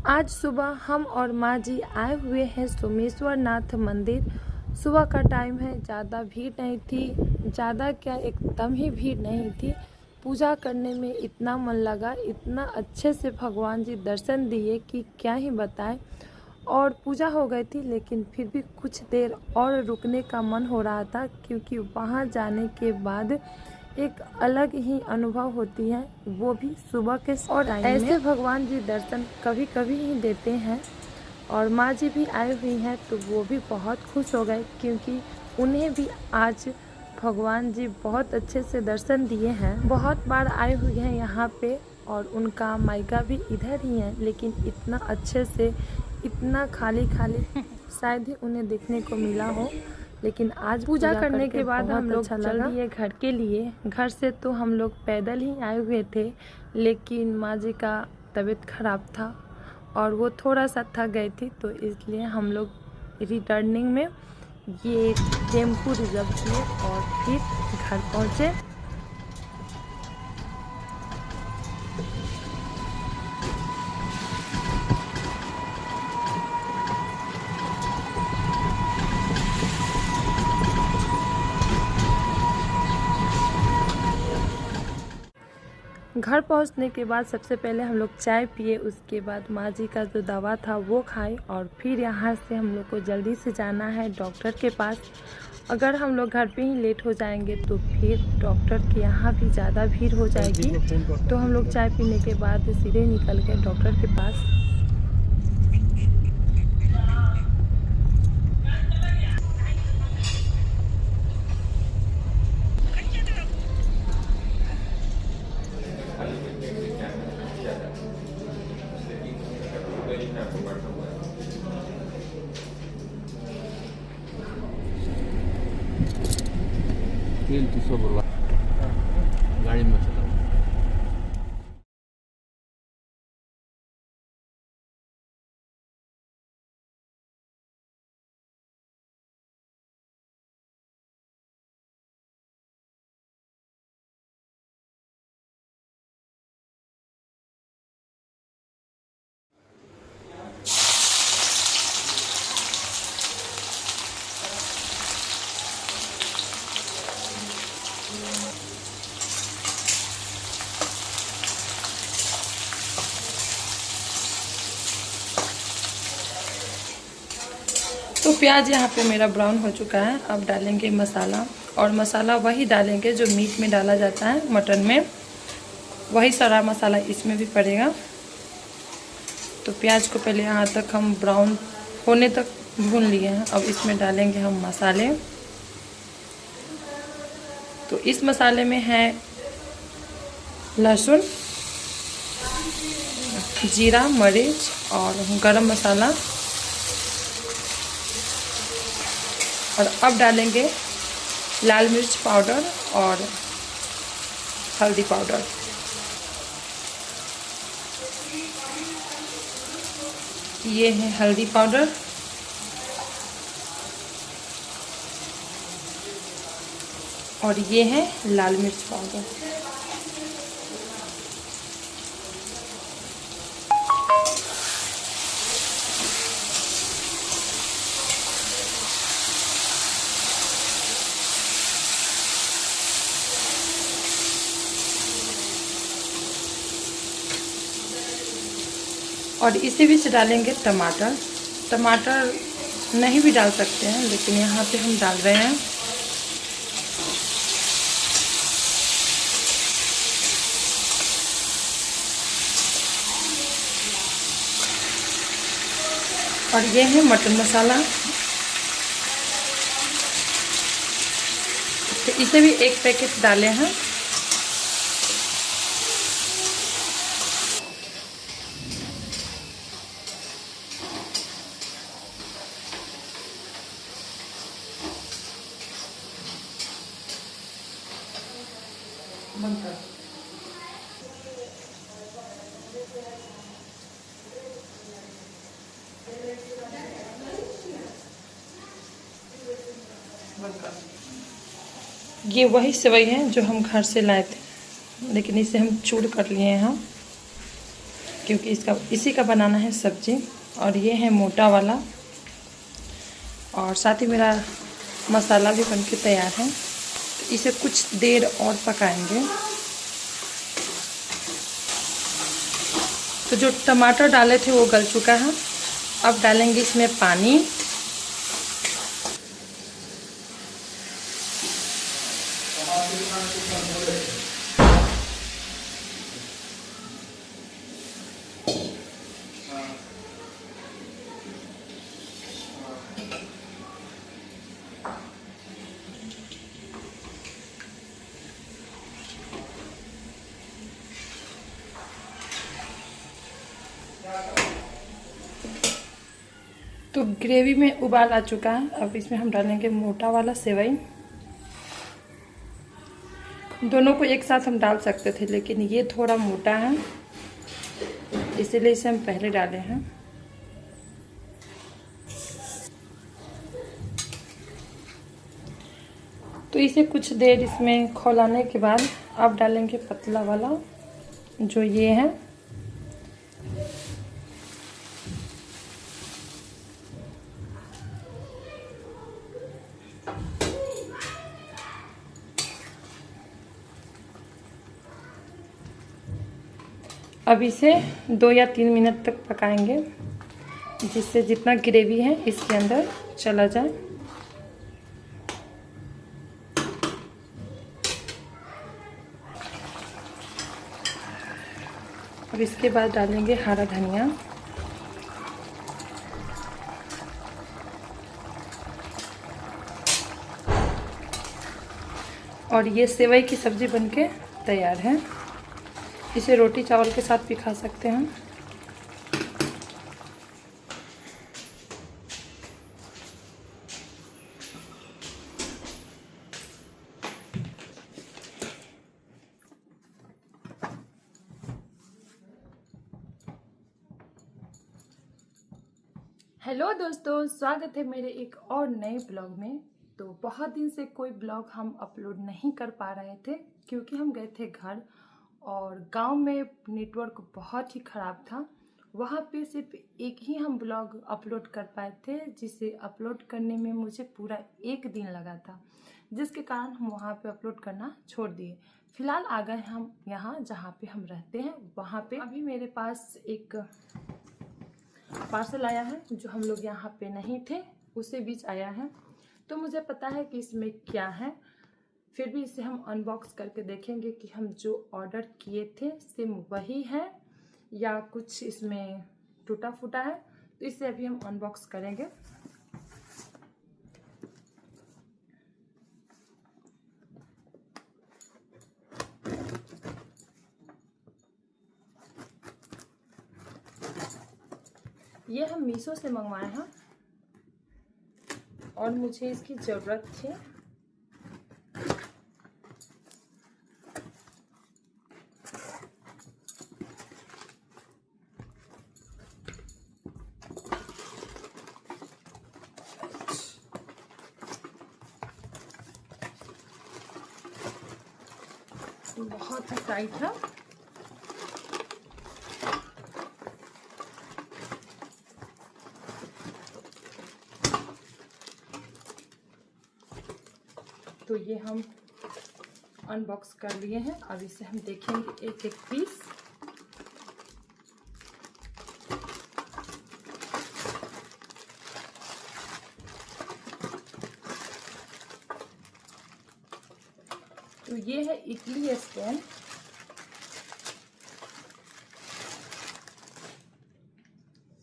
आज सुबह हम और माँ जी आए हुए हैं सोमेश्वर नाथ मंदिर। सुबह का टाइम है, ज़्यादा भीड़ नहीं थी, ज़्यादा क्या एकदम ही भीड़ नहीं थी। पूजा करने में इतना मन लगा, इतना अच्छे से भगवान जी दर्शन दिए कि क्या ही बताएं। और पूजा हो गई थी, लेकिन फिर भी कुछ देर और रुकने का मन हो रहा था, क्योंकि वहाँ जाने के बाद एक अलग ही अनुभव होती है, वो भी सुबह के और ऐसे भगवान जी दर्शन कभी कभी ही देते हैं। और माँ जी भी आई हुई हैं, तो वो भी बहुत खुश हो गए, क्योंकि उन्हें भी आज भगवान जी बहुत अच्छे से दर्शन दिए हैं। बहुत बार आए हुए हैं यहाँ पे, और उनका मायका भी इधर ही है, लेकिन इतना अच्छे से, इतना खाली खाली शायद ही उन्हें देखने को मिला हो। लेकिन आज पूजा करने के बाद हम लोग चल दिए घर के लिए। घर से तो हम लोग पैदल ही आए हुए थे, लेकिन माँ जी का तबीयत खराब था और वो थोड़ा सा थक गई थी, तो इसलिए हम लोग रिटर्निंग में ये टेम्पू रिजर्व किए और फिर घर पहुँचे। घर पहुंचने के बाद सबसे पहले हम लोग चाय पिए, उसके बाद माँ जी का जो दवा था वो खाई, और फिर यहाँ से हम लोग को जल्दी से जाना है डॉक्टर के पास। अगर हम लोग घर पे ही लेट हो जाएंगे तो फिर डॉक्टर के यहाँ भी ज़्यादा भीड़ हो जाएगी, तो हम लोग चाय पीने के बाद सीधे निकल गए डॉक्टर के पास। तेल 200 गाड़ी में चला। तो प्याज यहाँ पे मेरा ब्राउन हो चुका है। अब डालेंगे मसाला, और मसाला वही डालेंगे जो मीट में डाला जाता है, मटन में, वही सारा मसाला इसमें भी पड़ेगा। तो प्याज को पहले यहाँ तक हम ब्राउन होने तक भून लिए हैं। अब इसमें डालेंगे हम मसाले। तो इस मसाले में है लहसुन, जीरा, मिर्च और गरम मसाला। और अब डालेंगे लाल मिर्च पाउडर और हल्दी पाउडर। ये है हल्दी पाउडर, और ये है लाल मिर्च पाउडर। और इसी बीच डालेंगे टमाटर। टमाटर नहीं भी डाल सकते हैं, लेकिन यहाँ पे हम डाल रहे हैं। और ये है मटन मसाला, तो इसे भी एक पैकेट डाले हैं। ये वही सेवई है जो हम घर से लाए थे, लेकिन इसे हम चूर कर लिए हैं। क्योंकि इसी का बनाना है सब्जी। और ये है मोटा वाला। और साथ ही मेरा मसाला भी बनके तैयार है। तो इसे कुछ देर और पकाएंगे। तो जो टमाटर डाले थे वो गल चुका है। अब डालेंगे इसमें पानी। तो ग्रेवी में उबाल आ चुका है। अब इसमें हम डालेंगे मोटा वाला सेवई। दोनों को एक साथ हम डाल सकते थे, लेकिन ये थोड़ा मोटा है, इसीलिए इसे हम पहले डाले हैं। तो इसे कुछ देर इसमें खौलाने के बाद अब डालेंगे पतला वाला, जो ये है। अब इसे 2 या 3 मिनट तक पकाएंगे, जिससे जितना ग्रेवी है इसके अंदर चला जाए। और इसके बाद डालेंगे हरा धनिया। और ये सेवई की सब्ज़ी बनके तैयार है। इसे रोटी चावल के साथ भी खा सकते हैं। हेलो दोस्तों, स्वागत है मेरे एक और नए ब्लॉग में। तो बहुत दिन से कोई ब्लॉग हम अपलोड नहीं कर पा रहे थे, क्योंकि हम गए थे घर और गांव में नेटवर्क बहुत ही ख़राब था। वहाँ पे सिर्फ एक ही हम ब्लॉग अपलोड कर पाए थे, जिसे अपलोड करने में मुझे पूरा 1 दिन लगा था, जिसके कारण हम वहाँ पे अपलोड करना छोड़ दिए। फिलहाल आ गए हम यहाँ जहाँ पे हम रहते हैं वहाँ पे। अभी मेरे पास एक पार्सल आया है, जो हम लोग यहाँ पे नहीं थे उसे बीच आया है। तो मुझे पता है कि इसमें क्या है, फिर भी इसे हम अनबॉक्स करके देखेंगे कि हम जो ऑर्डर किए थे सेम वही है या कुछ इसमें टूटा फूटा है। तो इसे अभी हम अनबॉक्स करेंगे। ये हम मीशो से मंगवाए हैं और मुझे इसकी ज़रूरत थी। बहुत ही टाइट है। तो ये हम अनबॉक्स कर लिए हैं। अब इसे हम देखेंगे एक एक पीस। तो ये है इडली स्टैंड।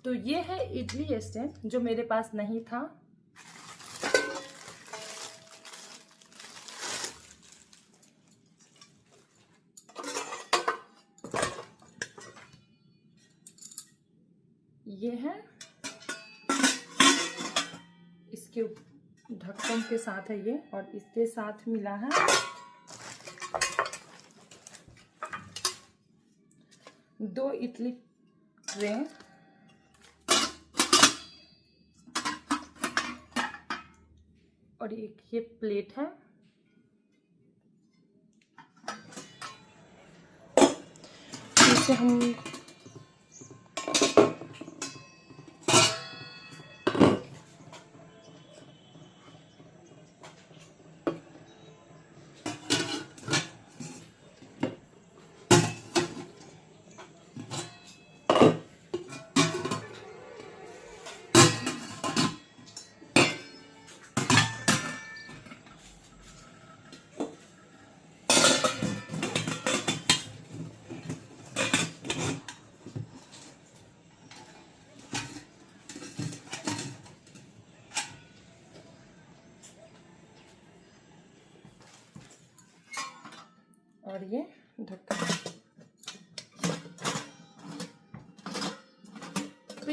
तो ये है इडली स्टैंड जो मेरे पास नहीं था। ये है, इसके ढक्कन के साथ है ये, और इसके साथ मिला है दो इडली ट्रे। और एक ये प्लेट है। इसे हम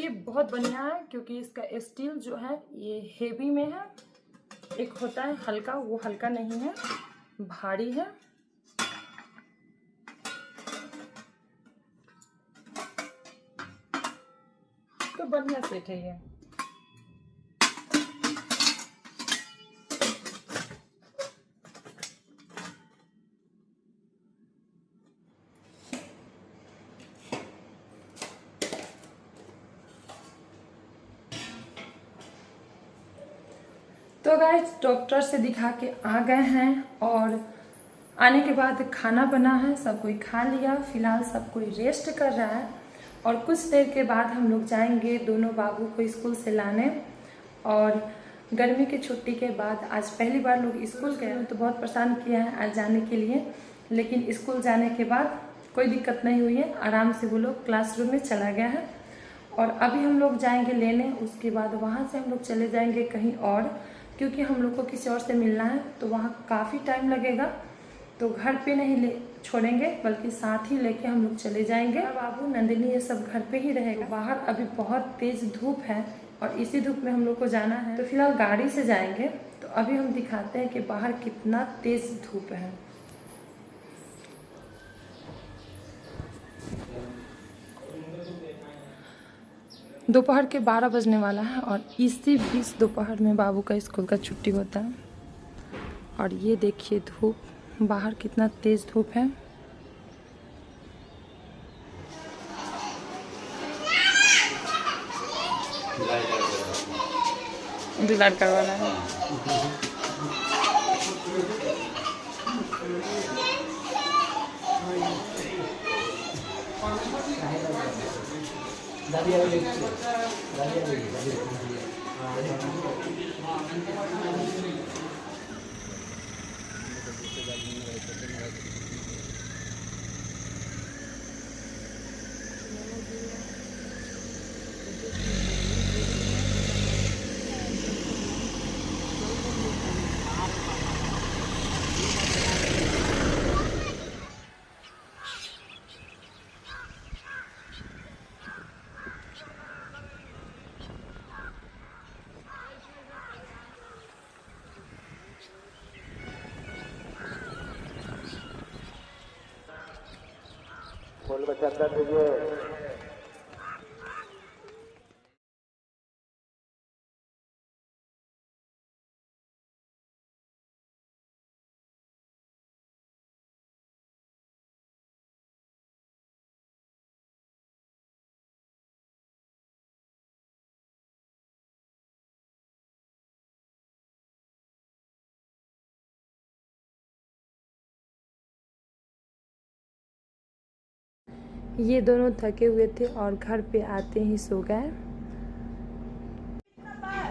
ये बहुत बढ़िया है क्योंकि इसका स्टील जो है ये हेवी में है। एक होता है हल्का, वो हल्का नहीं है, भारी है। तो बढ़िया सेट है ये। तो गाइस डॉक्टर से दिखा के आ गए हैं और आने के बाद खाना बना है, सब कोई खा लिया। फिलहाल सब कोई रेस्ट कर रहा है और कुछ देर के बाद हम लोग जाएंगे दोनों बाबू को स्कूल से लाने। और गर्मी की छुट्टी के बाद आज पहली बार लोग स्कूल गए, तो बहुत परेशान किया है आज जाने के लिए, लेकिन स्कूल जाने के बाद कोई दिक्कत नहीं हुई है, आराम से वो लोग क्लासरूम में चला गया है। और अभी हम लोग जाएंगे लेने, उसके बाद वहाँ से हम लोग चले जाएंगे कहीं और, क्योंकि हम लोग को किसी और से मिलना है, तो वहाँ काफ़ी टाइम लगेगा। तो घर पे नहीं ले छोड़ेंगे, बल्कि साथ ही लेके हम लोग चले जाएंगे। बाबू नंदिनी ये सब घर पे ही रहेगा। बाहर अभी बहुत तेज़ धूप है और इसी धूप में हम लोग को जाना है, तो फिलहाल गाड़ी से जाएंगे। तो अभी हम दिखाते हैं कि बाहर कितना तेज़ धूप है। दोपहर के 12 बजने वाला है और इसी बीच दोपहर में बाबू का स्कूल का छुट्टी होता है। और ये देखिए धूप, बाहर कितना तेज धूप है। दुलार करवाना है। फूल को चक्कर दीजिए। ये दोनों थके हुए थे और घर पे आते ही सो गए।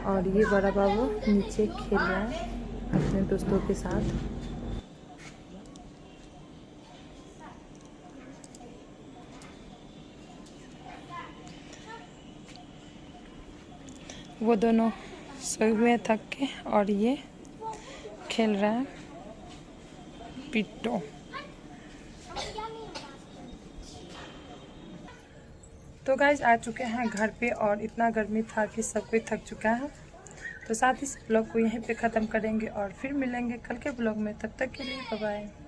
और ये बड़ा बाबू नीचे खेल रहा है अपने दोस्तों के साथ। वो दोनों सोए हुए थक के और ये खेल रहा है पिट्टो। तो गाइज आ चुके हैं घर पे और इतना गर्मी था कि सब कोई थक चुका है। तो साथ ही इस ब्लॉग को यहीं पे ख़त्म करेंगे और फिर मिलेंगे कल के ब्लॉग में। तब तक के लिए बाय बाय।